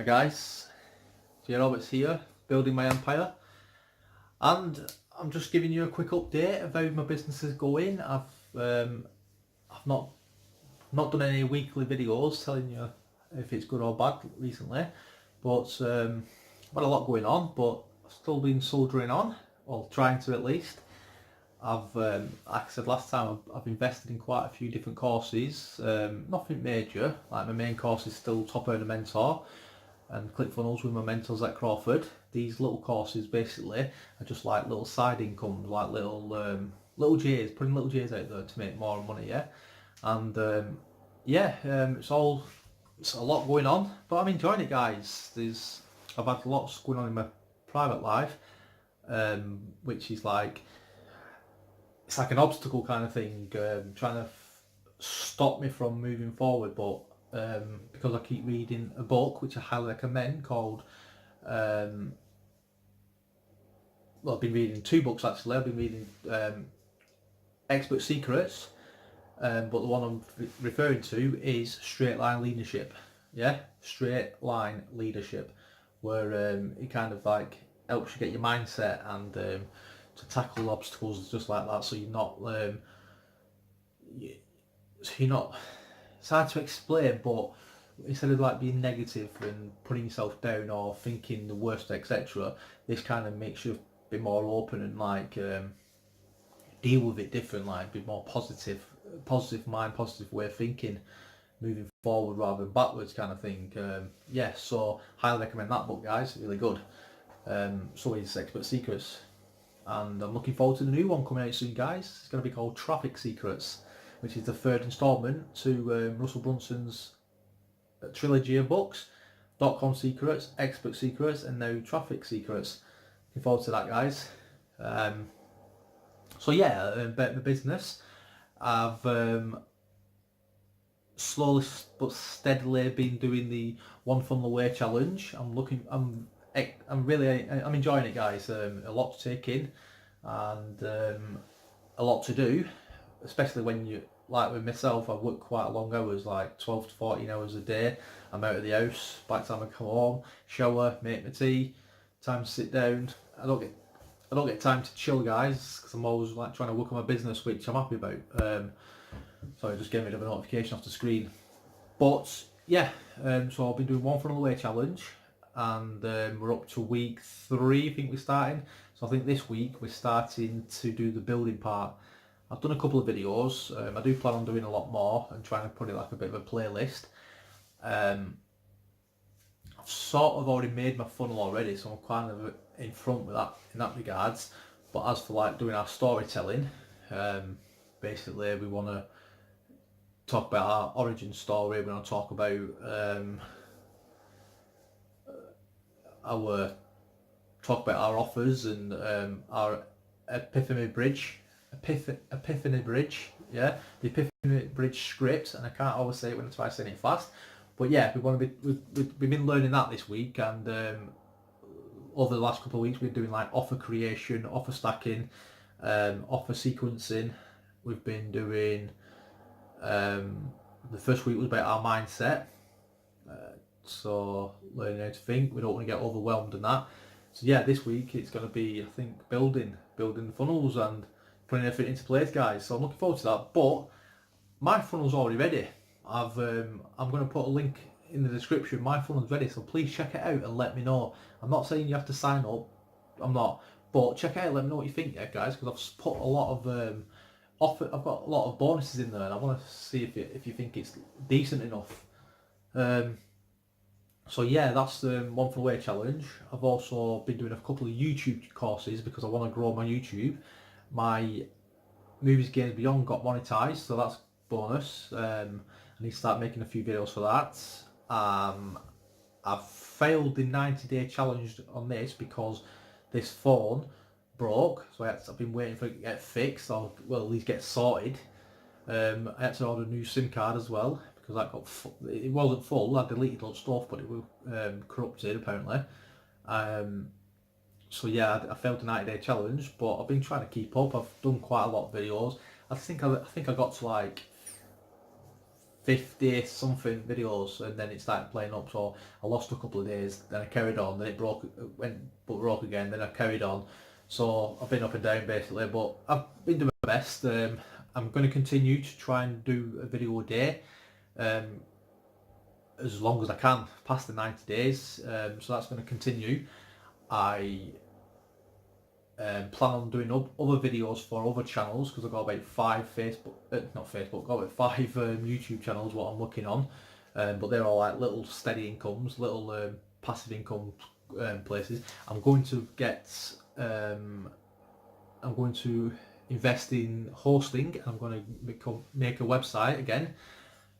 Hi guys, J Roberts here, building my empire, and I'm just giving you a quick update of how my business is going. I've not done any weekly videos telling you if it's good or bad recently, but I've had a lot going on, but I've still been soldiering on, or trying to at least. Like I said last time, I've invested in quite a few different courses. Nothing major. Like my main course is still Top Earner Mentor and ClickFunnels with my mentors at Crawford. These little courses basically are just like little side incomes, like little J's, putting little J's out there to make more money. Yeah, and it's a lot going on, but I'm enjoying it, guys. I've had lots going on in my private life, which is like it's like an obstacle kind of thing, trying to stop me from moving forward. But because I keep reading a book, which I highly recommend, called I've been reading two books actually. I've been reading Expert Secrets, but the one I'm referring to is Straight Line Leadership. Yeah, Straight Line Leadership, where it kind of like helps you get your mindset and to tackle obstacles just like that, so you're not it's hard to explain, but instead of like being negative and putting yourself down or thinking the worst, etc., this kind of makes you be more open and like deal with it different, like be more positive mind, positive way of thinking, moving forward rather than backwards kind of thing. So highly recommend that book, guys. Really good. So is Expert Secrets, and I'm looking forward to the new one coming out soon, guys. It's going to be called Traffic Secrets, which is the third instalment to Russell Brunson's trilogy of books: .com Secrets, Expert Secrets, and now Traffic Secrets. Looking forward to that, guys. About my business, I've slowly but steadily been doing the one funnel away challenge. I'm enjoying it, guys. A lot to take in, and a lot to do, especially when you, like with myself, I work quite long hours, like 12 to 14 hours a day. I'm out of the house by the time I come home, shower, make my tea, time to sit down. I don't get time to chill, guys, because I'm always like trying to work on my business, which I'm happy about. Sorry, just getting rid of a notification off the screen. But yeah, so I've been doing one funnel away challenge, and we're up to week 3. I think we're starting. So I think this week we're starting to do the building part. I've done a couple of videos. I do plan on doing a lot more and trying to put it like a bit of a playlist. I've sort of already made my funnel already, so I'm kind of in front with that in that regards. But as for like doing our storytelling, basically we want to talk about our origin story. We want to talk about our offers and our Epiphany Bridge, yeah, the Epiphany Bridge script, and I can't always say it when I try saying it fast. But yeah, we've been learning that this week, and over the last couple of weeks we've been doing like offer creation, offer stacking, offer sequencing. We've been doing the first week was about our mindset, so learning how to think. We don't want to get overwhelmed in that. So yeah, this week it's going to be, I think, building the funnels and putting everything into place, guys. So I'm looking forward to that. But my funnel's already ready. I'm going to put a link in the description. My funnel's ready, so please check it out and let me know. I'm not saying you have to sign up. I'm not, but check it out. Let me know what you think, guys, because I've put a lot of I've got a lot of bonuses in there, and I want to see if you think it's decent enough. So yeah, that's the one funnel away challenge. I've also been doing a couple of YouTube courses because I want to grow my YouTube. My Movies Games Beyond got monetized, so that's bonus. I need to start making a few videos for that. I've failed the 90-day challenge on this because this phone broke, so I've been waiting for it to get fixed, or well, at least get sorted. I had to order a new SIM card as well because that got it wasn't full. I deleted all stuff, but it was corrupted apparently. So yeah, I failed the 90-day challenge, but I've been trying to keep up. I've done quite a lot of videos. I think I got to like 50 something videos, and then it started playing up, so I lost a couple of days, then I carried on, then it broke again, then I carried on, so I've been up and down basically, but I've been doing my best. I'm going to continue to try and do a video a day, as long as I can, past the 90 days, so that's going to continue. I plan on doing other videos for other channels, because I've got about 5 YouTube channels what I'm looking on, but they're all like little steady incomes, little passive income places. I'm going to invest in hosting. I'm going to make a website again,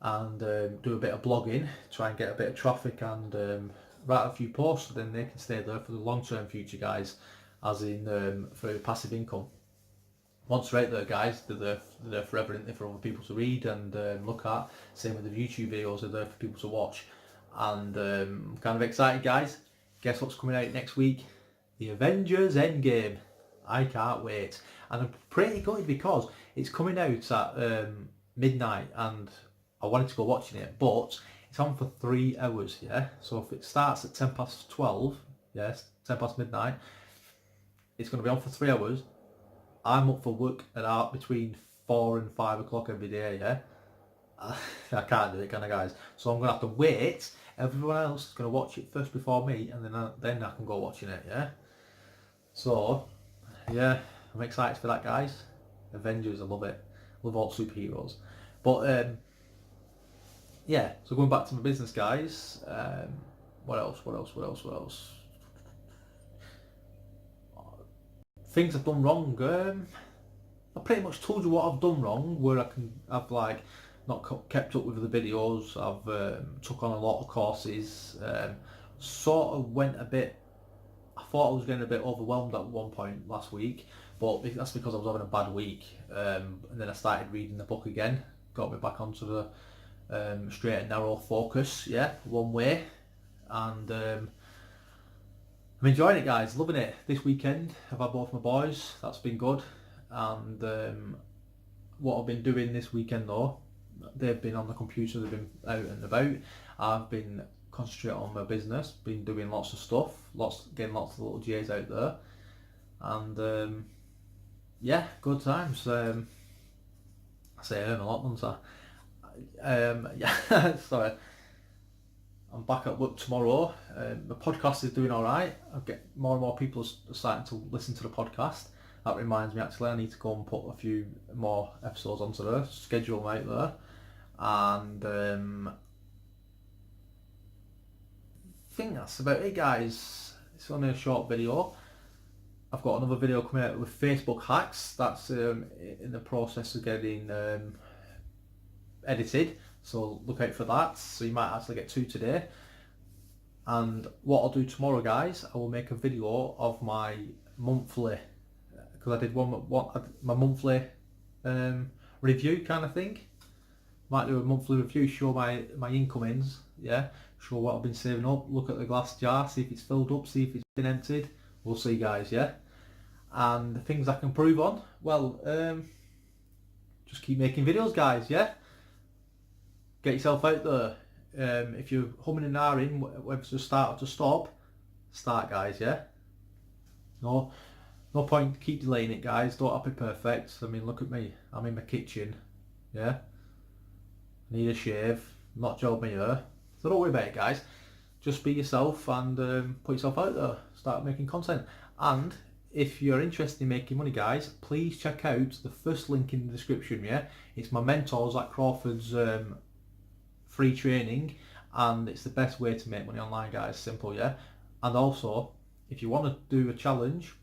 and do a bit of blogging, try and get a bit of traffic, and write a few posts, so then they can stay there for the long-term future, guys, as in for passive income. Once they're out there, guys, they're there forever, aren't they, for other people to read and look at. Same with the YouTube videos, they're there for people to watch. And I'm kind of excited, guys. Guess what's coming out next week? The Avengers Endgame. I can't wait. And I'm pretty gutted because it's coming out at midnight, and I wanted to go watching it, but it's on for 3 hours, yeah? So if it starts at 12:10, yes, 10 past midnight, it's going to be on for 3 hours. I'm up for work at between 4 and 5 o'clock every day, yeah? I can't do it, can I, guys? So I'm going to have to wait. Everyone else is going to watch it first before me, and then I can go watching it, yeah? So, yeah, I'm excited for that, guys. Avengers, I love it. Love all superheroes. But, yeah, so going back to my business, guys. What else? Things I've done wrong. I pretty much told you what I've done wrong, where I've like not kept up with the videos. I've took on a lot of courses. Sort of went a bit. I thought I was getting a bit overwhelmed at one point last week, but that's because I was having a bad week. And then I started reading the book again. Got me back onto the straight and narrow focus. Yeah, one way, and I'm enjoying it, guys, loving it. This weekend I've had both my boys, that's been good. And what I've been doing this weekend though, they've been on the computer, they've been out and about. I've been concentrating on my business, been doing lots of stuff, getting lots of little J's out there. And yeah, good times. I say I earn a lot, don't I? Yeah, sorry. I'm back at work tomorrow. The podcast is doing alright. I get more and more people starting to listen to the podcast. That reminds me, actually, I need to go and put a few more episodes onto there, schedule them out there. And I think that's about it, guys. It's only a short video. I've got another video coming out with Facebook hacks. That's in the process of getting edited. So look out for that. So you might actually get 2 today. And what I'll do tomorrow, guys, I will make a video of my monthly, because I did my monthly review kind of thing. Might do a monthly review, show my incomings, yeah, show what I've been saving up, look at the glass jar, see if it's filled up, see if it's been emptied. We'll see, guys, yeah. And the things I can improve on, well, just keep making videos, guys, yeah. Get yourself out there. If you're humming and ahhing, whether to start or to stop, start, guys, yeah? No point keep delaying it, guys. Don't have to be perfect. I mean, look at me. I'm in my kitchen, yeah? Need a shave. I'm not gelling my hair. So don't worry about it, guys. Just be yourself and put yourself out there. Start making content. And if you're interested in making money, guys, please check out the first link in the description, yeah? It's my mentor, Zach Crawford's free training, and it's the best way to make money online, guys. Simple, yeah. And also, if you want to do a challenge,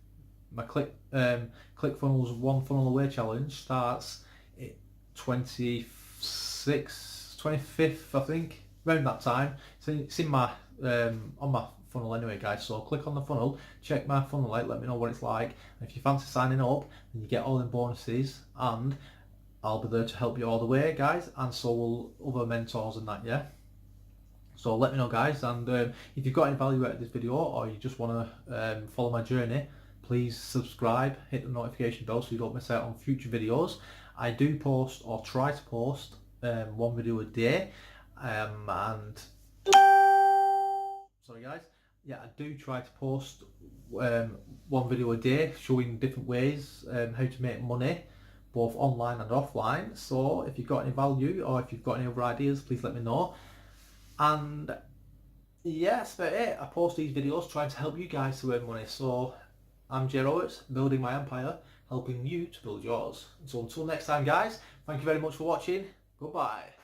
my ClickFunnels One Funnel Away challenge starts at 25th, I think, around that time. So it's in my on my funnel anyway, guys. So click on the funnel, check my funnel out, let me know what it's like. And if you fancy signing up, then you get all the bonuses, and I'll be there to help you all the way, guys, and so will other mentors and that, yeah? So let me know, guys, and if you've got any value out of this video, or you just want to follow my journey, please subscribe, hit the notification bell so you don't miss out on future videos. I do post, or try to post, one video a day, and sorry guys, yeah, I do try to post one video a day showing different ways how to make money, both online and offline. So if you've got any value or if you've got any other ideas, please let me know. And yeah, that's about it. I post these videos trying to help you guys to earn money. So I'm Jay Roberts, building my empire, helping you to build yours. So until next time guys, thank you very much for watching. Goodbye.